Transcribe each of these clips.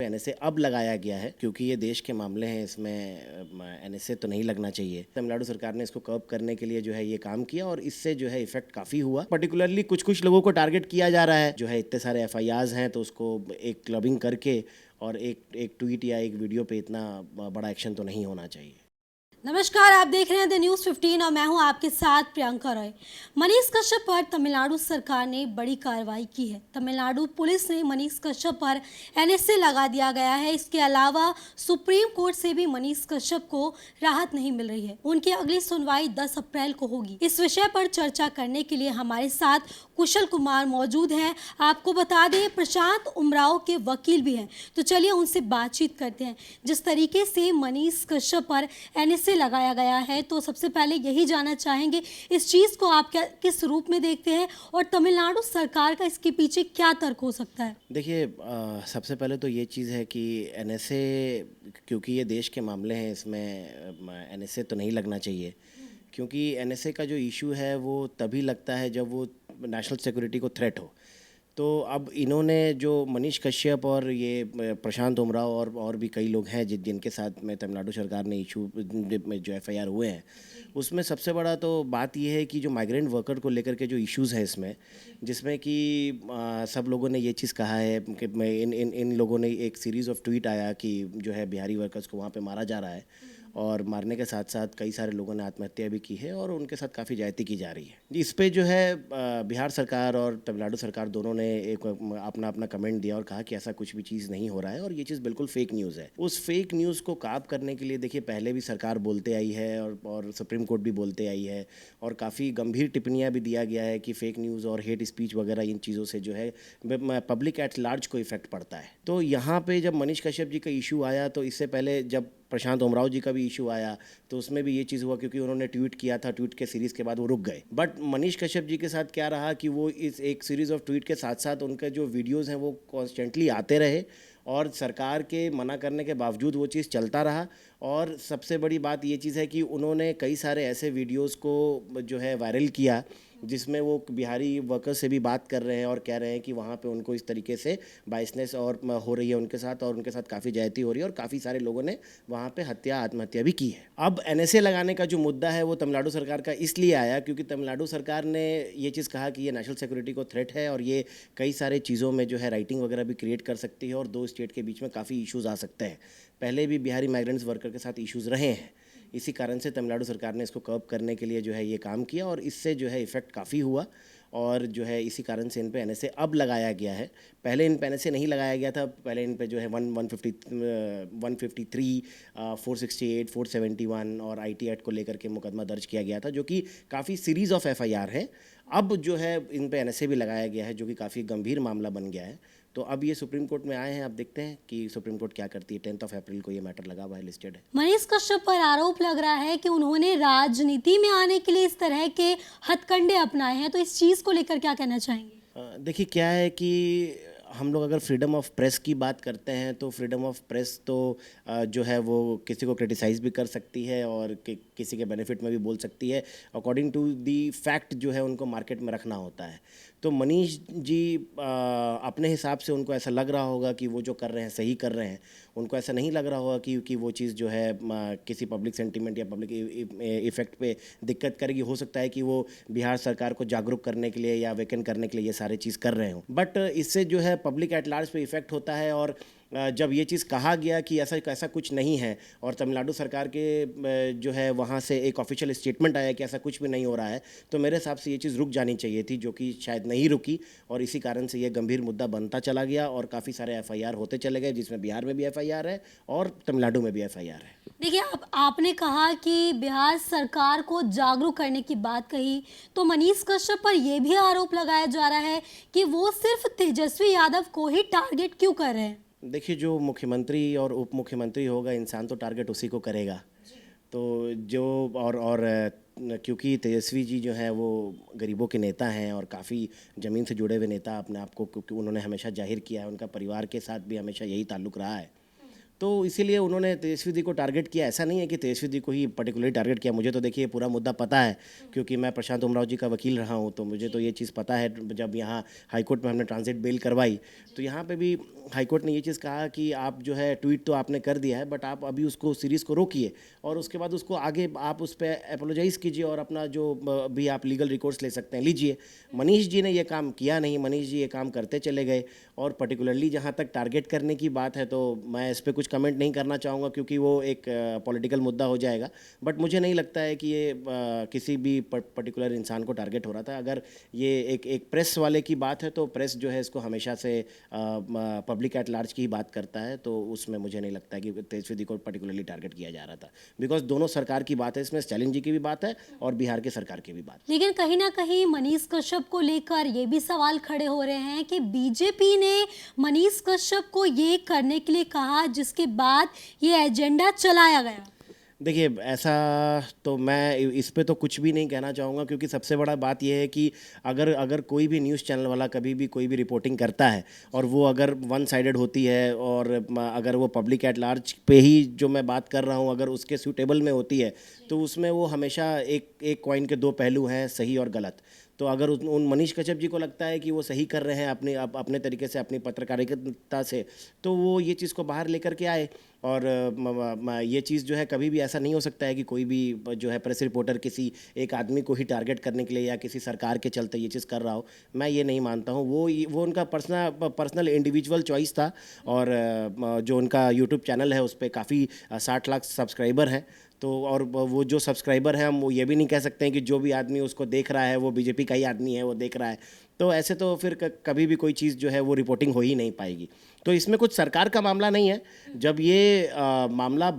NSA अब लगाया गया है क्योंकि ये देश के मामले हैं, इसमें एनएसए तो नहीं लगना चाहिए। तमिलनाडु सरकार ने इसको कर्ब करने के लिए जो है ये काम किया और इससे जो है इफेक्ट काफ़ी हुआ। पर्टिकुलरली कुछ कुछ लोगों को टारगेट किया जा रहा है, जो है इतने सारे एफआईआर्स हैं, तो उसको एक क्लबिंग करके और एक ट्वीट या एक वीडियो पे इतना बड़ा एक्शन तो नहीं होना चाहिए। नमस्कार, आप देख रहे हैं द न्यूज़ 15 और मैं हूं आपके साथ प्रियंका रॉय। मनीष कश्यप पर तमिलनाडु सरकार ने बड़ी कार्रवाई की है। तमिलनाडु पुलिस ने मनीष कश्यप पर एनएसए लगा दिया गया है। इसके अलावा सुप्रीम कोर्ट से भी मनीष कश्यप को राहत नहीं मिल रही है। उनकी अगली सुनवाई 10 अप्रैल को होगी। इस विषय पर चर्चा करने के लिए हमारे साथ कुशल कुमार मौजूद हैं। आपको बता दें, प्रशांत उमराव के वकील भी हैं, तो चलिए उनसे बातचीत करते हैं। जिस तरीके से मनीष कश्यप पर एनएसए लगाया गया है, तो सबसे पहले यही जानना चाहेंगे इस चीज को आप किस रूप में देखते हैं और तमिलनाडु सरकार का इसके पीछे क्या तर्क हो सकता है? देखिए, सबसे पहले तो ये चीज़ है कि एनएसए, क्योंकि ये देश के मामले हैं, इसमें एनएसए तो नहीं लगना चाहिए। क्योंकि एनएसए का जो इशू है वो तभी लगता है जब वो नेशनल सिक्योरिटी को थ्रेट हो। तो अब इन्होंने जो मनीष कश्यप और ये प्रशांत उमराव और भी कई लोग हैं जिनके साथ में तमिलनाडु सरकार ने इशू में जो एफआईआर हुए हैं, उसमें सबसे बड़ा तो बात ये है कि जो माइग्रेंट वर्कर को लेकर के जो इश्यूज़ है इसमें, जिसमें कि सब लोगों ने ये चीज़ कहा है कि इन लोगों ने एक सीरीज़ ऑफ ट्वीट आया कि जो है बिहारी वर्कर्स को वहाँ पे मारा जा रहा है और मारने के साथ साथ कई सारे लोगों ने आत्महत्या भी की है और उनके साथ काफ़ी ज्यादती की जा रही है। इस पे जो है बिहार सरकार और तमिलनाडु सरकार दोनों ने एक अपना अपना कमेंट दिया और कहा कि ऐसा कुछ भी चीज़ नहीं हो रहा है और ये चीज़ बिल्कुल फेक न्यूज़ है। उस फेक न्यूज़ को काब करने के लिए देखिए, पहले भी सरकार बोलते आई है और सुप्रीम कोर्ट भी बोलते आई है और काफ़ी गंभीर टिप्पणियाँ भी दिया गया है कि फेक न्यूज़ और हेट स्पीच वगैरह इन चीज़ों से जो है पब्लिक एट लार्ज को इफेक्ट पड़ता है। तो यहाँ पे जब मनीष कश्यप जी का इशू आया, तो इससे पहले जब प्रशांत उमराव जी का भी इशू आया तो उसमें भी ये चीज़ हुआ, क्योंकि उन्होंने ट्वीट किया था, ट्वीट के सीरीज़ के बाद वो रुक गए। बट मनीष कश्यप जी के साथ क्या रहा कि वो इस एक सीरीज़ ऑफ ट्वीट के साथ साथ उनके जो वीडियोज़ हैं वो कॉन्स्टेंटली आते रहे और सरकार के मना करने के बावजूद वो चीज़ चलता रहा। और सबसे बड़ी बात ये चीज़ है कि उन्होंने कई सारे ऐसे वीडियोज़ को जो है वायरल किया जिसमें वो बिहारी वर्कर्स से भी बात कर रहे हैं और कह रहे हैं कि वहाँ पे उनको इस तरीके से बाइसनेस और हो रही है उनके साथ, और उनके साथ काफ़ी ज्यादती हो रही है और काफ़ी सारे लोगों ने वहाँ पे आत्महत्या भी की है। अब एनएसए लगाने का जो मुद्दा है वो तमिलनाडु सरकार का इसलिए आया क्योंकि तमिलनाडु सरकार ने ये चीज़ कहा कि ये नेशनल सिक्योरिटी को थ्रेट है और ये कई सारे चीज़ों में जो है राइटिंग वगैरह भी क्रिएट कर सकती है और दो स्टेट के बीच में काफ़ी इशूज़ आ सकते हैं। पहले भी बिहारी माइग्रेंट्स वर्कर के साथ इशूज़ रहे हैं। इसी कारण से तमिलनाडु सरकार ने इसको कर्ब करने के लिए जो है ये काम किया और इससे जो है इफ़ेक्ट काफ़ी हुआ और जो है इसी कारण से इन पे एनएसए अब लगाया गया है। पहले इन पे एनएसए नहीं लगाया गया था। पहले इन पे जो है 153, 468, 471 और आईटी एक्ट को लेकर के मुकदमा दर्ज किया गया था, जो कि काफ़ी सीरीज़ ऑफ एफआईआर है। अब जो है इन पे एनएसए भी लगाया गया है, जो कि काफ़ी गंभीर मामला बन गया है। तो अब ये सुप्रीम कोर्ट में आए हैं, अब देखते हैं कि सुप्रीम कोर्ट क्या करती है। 10 अप्रैल को ये मैटर लगा हुआ है, लिस्टेड है। मनीष कश्यप पर आरोप लग रहा है कि उन्होंने राजनीति में आने के लिए इस तरह के हथकंडे अपनाए हैं, तो इस चीज को लेकर क्या कहना चाहेंगे? देखिए, क्या है कि हम लोग अगर फ्रीडम ऑफ प्रेस की बात करते हैं तो फ्रीडम ऑफ प्रेस तो जो है वो किसी को क्रिटिसाइज़ भी कर सकती है और किसी के बेनिफिट में भी बोल सकती है। अकॉर्डिंग टू दी फैक्ट जो है उनको मार्केट में रखना होता है। तो मनीष जी अपने हिसाब से उनको ऐसा लग रहा होगा कि वो जो कर रहे हैं सही कर रहे हैं। उनको ऐसा नहीं लग रहा होगा कि वो चीज़ जो है किसी पब्लिक सेंटीमेंट या पब्लिक इफेक्ट पे दिक्कत करेगी। हो सकता है कि वो बिहार सरकार को जागरूक करने के लिए या अवेकन करने के लिए ये सारे चीज़ कर रहे हों, बट इससे जो है पब्लिक एट लार्ज पे इफेक्ट होता है। और जब ये चीज़ कहा गया कि ऐसा कुछ नहीं है और तमिलनाडु सरकार के जो है वहाँ से एक ऑफिशियल स्टेटमेंट आया कि ऐसा कुछ भी नहीं हो रहा है, तो मेरे हिसाब से ये चीज़ रुक जानी चाहिए थी, जो कि शायद नहीं रुकी और इसी कारण से ये गंभीर मुद्दा बनता चला गया और काफ़ी सारे एफआईआर होते चले गए, जिसमें बिहार में भी एफआईआर है और तमिलनाडु में भी एफआईआर है। देखिए, अब आपने कहा कि बिहार सरकार को जागरूक करने की बात कही, तो मनीष कश्यप पर यह भी आरोप लगाया जा रहा है कि वो सिर्फ तेजस्वी यादव को ही टारगेट क्यों कर रहे हैं? देखिए, जो मुख्यमंत्री और उप मुख्यमंत्री होगा, इंसान तो टारगेट उसी को करेगा। तो जो और क्योंकि तेजस्वी जी जो हैं वो गरीबों के नेता हैं और काफ़ी ज़मीन से जुड़े हुए नेता अपने आप को, क्योंकि उन्होंने हमेशा जाहिर किया है, उनका परिवार के साथ भी हमेशा यही ताल्लुक़ रहा है। तो इसीलिए उन्होंने तेजस्वी जी को टारगेट किया। ऐसा नहीं है कि तेजस्वी जी को ही पर्टिकुलरली टारगेट किया। मुझे तो देखिए पूरा मुद्दा पता है, क्योंकि मैं प्रशांत उमराव जी का वकील रहा हूँ, तो मुझे तो ये चीज़ पता है। जब यहाँ हाई कोर्ट में हमने ट्रांजिट बेल करवाई तो यहाँ पे भी हाईकोर्ट ने ये चीज़ कहा कि आप जो है ट्वीट तो आपने कर दिया है, बट आप अभी उसको सीरीज़ को रोकिए और उसके बाद उसको आगे आप उस पर अपोलोजाइज़ कीजिए और अपना जो भी आप लीगल रिकोर्स ले सकते हैं लीजिए। मनीष जी ने ये काम किया नहीं, मनीष जी ये काम करते चले गए। और पर्टिकुलरली जहाँ तक टारगेट करने की बात है तो मैं इस पर कुछ कमेंट नहीं करना चाहूँगा क्योंकि वो एक पॉलिटिकल मुद्दा हो जाएगा। बट मुझे नहीं लगता है कि ये किसी भी पर्टिकुलर इंसान को टारगेट हो रहा था। अगर ये एक प्रेस वाले की बात है तो प्रेस जो है इसको हमेशा से पब्लिक एट लार्ज की ही बात करता है, तो उसमें मुझे नहीं लगता है कि तेजस्वी को पर्टिकुलरली टारगेट किया जा रहा था। बिकॉज दोनों सरकार की बात है, इसमें स्टालिन जी की भी बात है और बिहार की सरकार की भी बात है। लेकिन कहीं ना कहीं मनीष कश्यप को लेकर ये भी सवाल खड़े हो रहे हैं कि बीजेपी ने मनीष कश्यप को ये करने के लिए कहा जिसके बाद ये एजेंडा चलाया गया। देखिए, ऐसा तो मैं इस पे तो कुछ भी नहीं कहना चाहूँगा क्योंकि सबसे बड़ा बात यह है कि अगर कोई भी न्यूज़ चैनल वाला कभी भी कोई भी रिपोर्टिंग करता है और वो अगर वन साइडेड होती है और अगर वो पब्लिक एट लार्ज पे ही जो मैं बात कर रहा हूँ अगर उसके सूटेबल में होती है तो उसमें वो हमेशा एक कॉइन के दो पहलू हैं, सही और गलत। तो अगर उन मनीष कश्यप जी को लगता है कि वो सही कर रहे हैं अपने तरीके से अपनी पत्रकारिता से, तो वो ये चीज़ को बाहर लेकर के आए। और ये चीज़ जो है कभी भी ऐसा नहीं हो सकता है कि कोई भी जो है प्रेस रिपोर्टर किसी एक आदमी को ही टारगेट करने के लिए या किसी सरकार के चलते ये चीज़ कर रहा हो। मैं ये नहीं मानता हूँ। वो उनका पर्सनल इंडिविजुअल चॉइस था। और जो उनका यूट्यूब चैनल है उस पर काफ़ी 60 लाख सब्सक्राइबर हैं। तो और वो जो सब्सक्राइबर हैं हम वो ये भी नहीं कह सकते हैं कि जो भी आदमी उसको देख रहा है वो बीजेपी का ही आदमी है वो देख रहा है। तो ऐसे तो फिर कभी भी कोई चीज़ जो है वो रिपोर्टिंग हो ही नहीं पाएगी। तो इसमें कुछ सरकार का मामला नहीं है। जब ये मामला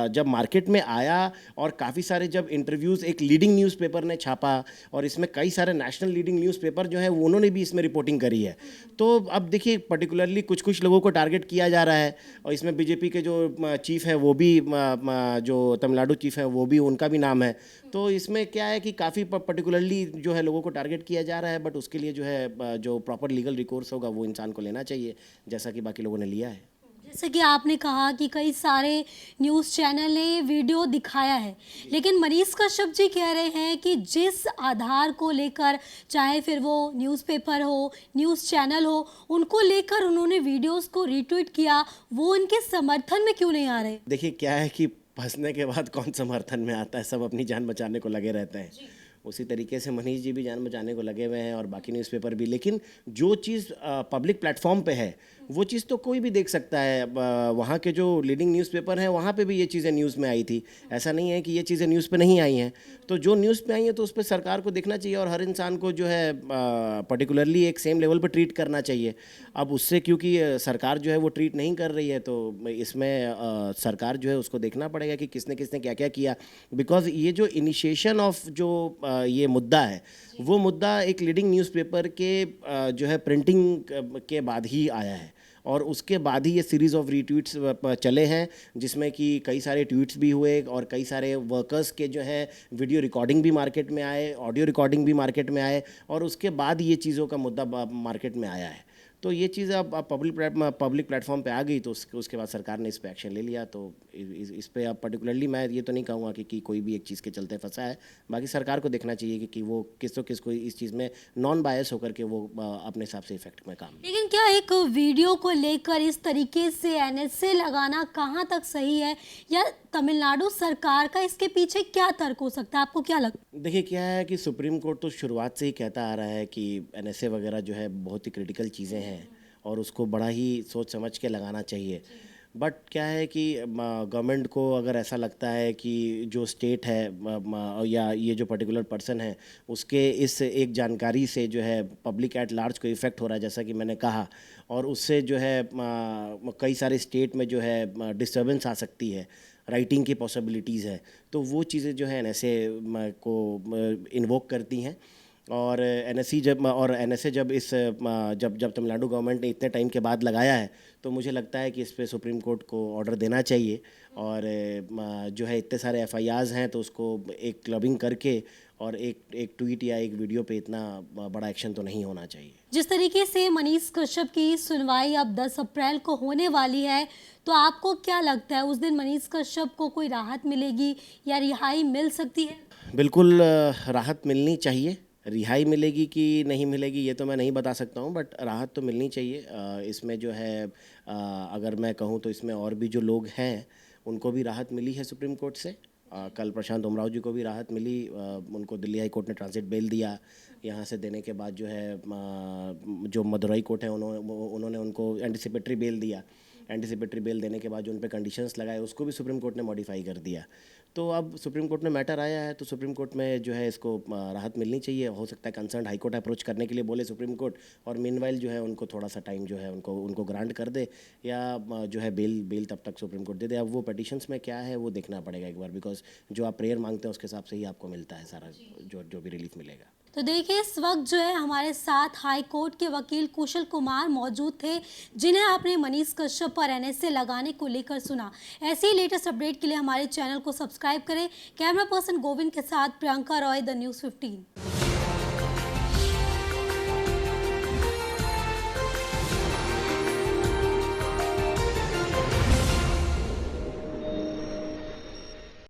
जब मार्केट में आया और काफ़ी सारे जब इंटरव्यूज़ एक लीडिंग न्यूज़पेपर ने छापा और इसमें कई सारे नेशनल लीडिंग न्यूज़पेपर जो है उन्होंने भी इसमें रिपोर्टिंग करी है। तो अब देखिए पर्टिकुलरली कुछ लोगों को टारगेट किया जा रहा है और इसमें बीजेपी के जो चीफ़ हैं वो भी जो तमिलनाडु चीफ़ हैं वो भी उनका भी नाम है। तो इसमें क्या है कि काफ़ी पर्टिकुलरली जो है लोगों को टारगेट किया जा रहा है, बट उसके लिए जो है जो प्रॉपर लीगल रिकोर्स होगा वो इंसान को लेना चाहिए जैसा कि बाकी लोगों ने लिया है। जैसे कि आपने कहा कि कई सारे न्यूज़ चैनल ने वीडियो दिखाया है, लेकिन मनीष कश्यप जी कह रहे हैं कि जिस आधार को लेकर चाहे फिर वो न्यूज़पेपर हो, न्यूज़ चैनल हो, उनको लेकर उन्होंने वीडियोस को रीट्वीट किया, वो उनके समर्थन में क्यों नहीं आ रहे? देखिए क्या है कि फंसने के बाद कौन समर्थन में आता है, सब अपनी जान बचाने को लगे रहते हैं। उसी तरीके से मनीष जी भी जान बचाने को लगे हुए हैं और बाकी न्यूज़पेपर भी। लेकिन जो चीज़ पब्लिक प्लेटफॉर्म पे है वो चीज़ तो कोई भी देख सकता है। वहाँ के जो लीडिंग न्यूज़पेपर हैं वहाँ पे भी ये चीज़ें न्यूज़ में आई थी। ऐसा नहीं है कि ये चीज़ें न्यूज़ पे नहीं आई हैं। तो जो न्यूज़ पे आई हैं तो उस पर सरकार को देखना चाहिए और हर इंसान को जो है पर्टिकुलरली एक सेम लेवल पर ट्रीट करना चाहिए। अब उससे क्योंकि सरकार जो है वो ट्रीट नहीं कर रही है तो इसमें सरकार जो है उसको देखना पड़ेगा कि किसने किसने क्या क्या किया। बिकॉज ये जो इनिशिएशन ऑफ जो ये मुद्दा है वो मुद्दा एक लीडिंग न्यूज़पेपर के जो है प्रिंटिंग के बाद ही आया है और उसके बाद ही ये सीरीज़ ऑफ रीट्वीट्स चले हैं जिसमें कि कई सारे ट्वीट्स भी हुए और कई सारे वर्कर्स के जो है वीडियो रिकॉर्डिंग भी मार्केट में आए, ऑडियो रिकॉर्डिंग भी मार्केट में आए और उसके बाद ये चीज़ों का मुद्दा मार्केट में आया है। तो ये चीज़ अब पब्लिक प्लेटफॉर्म पे आ गई तो उसके बाद सरकार ने इस पर एक्शन ले लिया। तो इस पे अब पर्टिकुलरली मैं ये तो नहीं कहूँगा कि कोई भी एक चीज़ के चलते फंसा है। बाकी सरकार को देखना चाहिए कि वो किसको इस चीज़ में नॉन बायस होकर के वो अपने हिसाब से इफेक्ट में काम। लेकिन क्या एक वीडियो को लेकर इस तरीके से एनएसए लगाना कहाँ तक सही है, या तमिलनाडु सरकार का इसके पीछे क्या तर्क हो सकता है, आपको क्या लगता है? देखिए क्या है कि सुप्रीम कोर्ट तो शुरुआत से ही कहता आ रहा है कि एनएसए वगैरह जो है बहुत ही क्रिटिकल चीज़ें हैं और उसको बड़ा ही सोच समझ के लगाना चाहिए। बट क्या है कि गवर्नमेंट को अगर ऐसा लगता है कि जो स्टेट है या ये जो पर्टिकुलर पर्सन है उसके इस एक जानकारी से जो है पब्लिक एट लार्ज को इफ़ेक्ट हो रहा है जैसा कि मैंने कहा, और उससे जो है कई सारे स्टेट में जो है डिस्टर्बेंस आ सकती है, राइटिंग की पॉसिबिलिटीज़ है, तो वो चीज़ें जो है एनएसए को इन्वोक करती हैं। और एनएसए जब जब तमिलनाडु गवर्नमेंट ने इतने टाइम के बाद लगाया है तो मुझे लगता है कि इस पे सुप्रीम कोर्ट को ऑर्डर देना चाहिए और जो है इतने सारे एफआईआर्स हैं तो उसको एक क्लबिंग करके और एक ट्वीट या एक वीडियो पे इतना बड़ा एक्शन तो नहीं होना चाहिए। जिस तरीके से मनीष कश्यप की सुनवाई अब 10 अप्रैल को होने वाली है, तो आपको क्या लगता है उस दिन मनीष कश्यप को कोई राहत मिलेगी या रिहाई मिल सकती है? बिल्कुल राहत मिलनी चाहिए। रिहाई मिलेगी कि नहीं मिलेगी ये तो मैं नहीं बता सकता हूँ, बट राहत तो मिलनी चाहिए। इसमें जो है अगर मैं कहूँ तो इसमें और भी जो लोग हैं उनको भी राहत मिली है सुप्रीम कोर्ट से। कल प्रशांत उमराव जी को भी राहत मिली, उनको दिल्ली हाई कोर्ट ने ट्रांजिट बेल दिया। यहाँ से देने के बाद जो है जो मदुरई कोर्ट है उन्होंने उनको एंटिसिपेटरी बेल दिया। एंटिसिपेटरी बेल देने के बाद जो उन पर कंडीशंस लगाए उसको भी सुप्रीम कोर्ट ने मॉडिफाई कर दिया। तो अब सुप्रीम कोर्ट में मैटर आया है तो सुप्रीम कोर्ट में जो है इसको राहत मिलनी चाहिए। हो सकता है कंसर्न हाई कोर्ट अप्रोच करने के लिए बोले सुप्रीम कोर्ट, और मीनवाइल जो है उनको थोड़ा सा टाइम जो है उनको ग्रांट कर दे, या जो है बेल तब तक सुप्रीम कोर्ट दे दे। अब वो पटिशन्स में क्या है वो देखना पड़ेगा एक बार, बिकॉज जो आप प्रेयर मांगते हैं उसके हिसाब से ही आपको मिलता है सारा जो भी रिलीफ मिलेगा। तो देखिए इस वक्त जो है हमारे साथ हाई कोर्ट के वकील कुशल कुमार मौजूद थे, जिन्हें आपने मनीष कश्यप पर एनएसए लगाने को लेकर सुना। ऐसे ही लेटेस्ट अपडेट के लिए हमारे चैनल को सब्सक्राइब करें। कैमरा पर्सन गोविंद के साथ प्रियंका रॉय, द न्यूज़ 15।